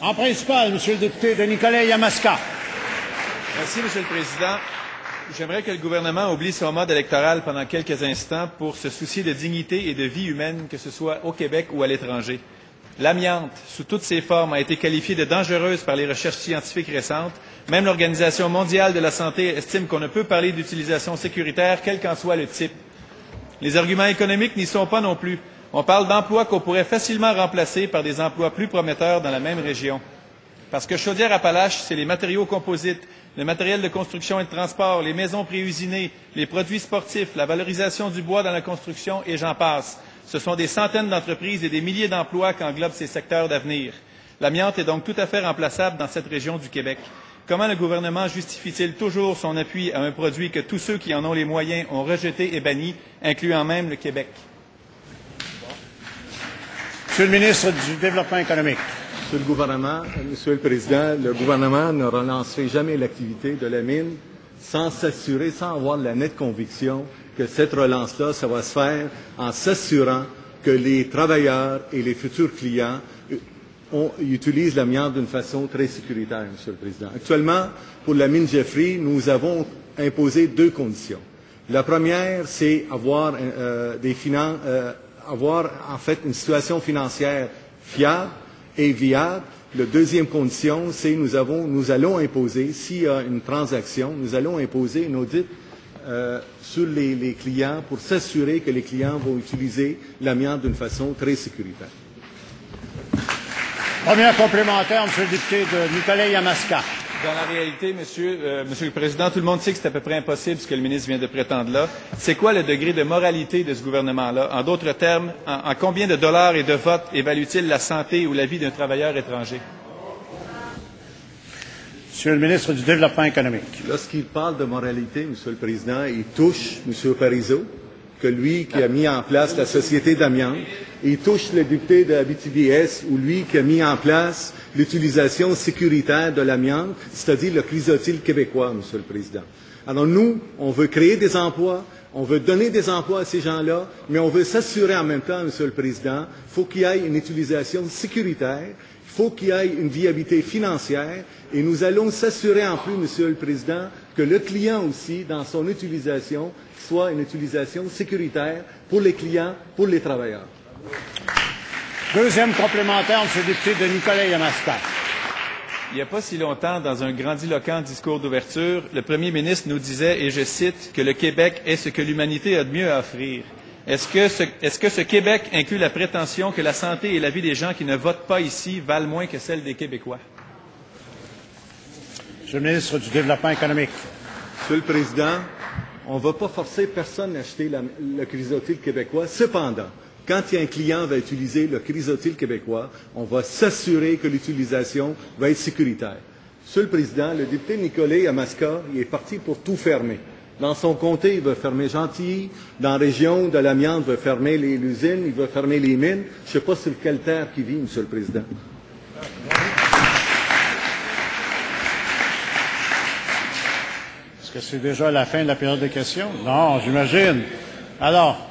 En principal, Monsieur le député de Nicolet-Yamaska. Merci, Monsieur le Président. J'aimerais que le gouvernement oublie son mode électoral pendant quelques instants pour se soucier de dignité et de vie humaine, que ce soit au Québec ou à l'étranger. L'amiante, sous toutes ses formes, a été qualifiée de dangereuse par les recherches scientifiques récentes. Même l'Organisation mondiale de la santé estime qu'on ne peut parler d'utilisation sécuritaire, quel qu'en soit le type. Les arguments économiques n'y sont pas non plus. On parle d'emplois qu'on pourrait facilement remplacer par des emplois plus prometteurs dans la même région. Parce que Chaudière-Appalaches, c'est les matériaux composites, le matériel de construction et de transport, les maisons préusinées, les produits sportifs, la valorisation du bois dans la construction et j'en passe. Ce sont des centaines d'entreprises et des milliers d'emplois qu'englobent ces secteurs d'avenir. L'amiante est donc tout à fait remplaçable dans cette région du Québec. Comment le gouvernement justifie-t-il toujours son appui à un produit que tous ceux qui en ont les moyens ont rejeté et banni, incluant même le Québec? Monsieur le ministre du Développement économique. Monsieur le Président, le gouvernement ne relancerait jamais l'activité de la mine sans s'assurer, sans avoir la nette conviction que cette relance-là, ça va se faire en s'assurant que les travailleurs et les futurs clients utilisent l'amiante d'une façon très sécuritaire, Monsieur le Président. Actuellement, pour la mine Jeffrey, nous avons imposé deux conditions. La première, c'est avoir en fait une situation financière fiable et viable. La deuxième condition, c'est nous allons imposer, s'il y a une transaction, nous allons imposer une audit sur les clients pour s'assurer que les clients vont utiliser l'amiante d'une façon très sécuritaire. Première complémentaire, Monsieur le député de Nicolet-Yamaska. Dans la réalité, Monsieur le Président, tout le monde sait que c'est à peu près impossible ce que le ministre vient de prétendre là. C'est quoi le degré de moralité de ce gouvernement-là? En d'autres termes, en combien de dollars et de votes évalue-t-il la santé ou la vie d'un travailleur étranger? Monsieur le ministre du Développement économique. Lorsqu'il parle de moralité, Monsieur le Président, il touche M. Parizeau, que lui qui a mis en place la Société d'amiante. Il touche le député de Abitibi-Est, ou lui qui a mis en place l'utilisation sécuritaire de l'amiante, c'est-à-dire le chrysotile québécois, Monsieur le Président. Alors nous, on veut créer des emplois, on veut donner des emplois à ces gens-là, mais on veut s'assurer en même temps, Monsieur le Président, il faut qu'il y ait une utilisation sécuritaire, il faut qu'il y ait une viabilité financière, et nous allons s'assurer en plus, Monsieur le Président, que le client aussi, dans son utilisation, soit une utilisation sécuritaire pour les clients, pour les travailleurs. Deuxième complémentaire, Monsieur le député de Nicolet-Yamaska. Il n'y a pas si longtemps, dans un grandiloquent discours d'ouverture, le premier ministre nous disait, et je cite, que le Québec est ce que l'humanité a de mieux à offrir. Est-ce que ce Québec inclut la prétention que la santé et la vie des gens qui ne votent pas ici valent moins que celle des Québécois? Monsieur le ministre du Développement économique. Monsieur le Président, on ne va pas forcer personne à acheter le chrysotile québécois. Cependant, quand un client va utiliser le chrysotile québécois, on va s'assurer que l'utilisation va être sécuritaire. Monsieur le Président, le député Nicolet-Yamaska, il est parti pour tout fermer. Dans son comté, il veut fermer Gentilly. Dans la région de l'amiante, il veut fermer l'usine, il veut fermer les mines. Je ne sais pas sur quelle terre qui vit, Monsieur le Président. Est-ce que c'est déjà la fin de la période de questions? Non, j'imagine. Alors,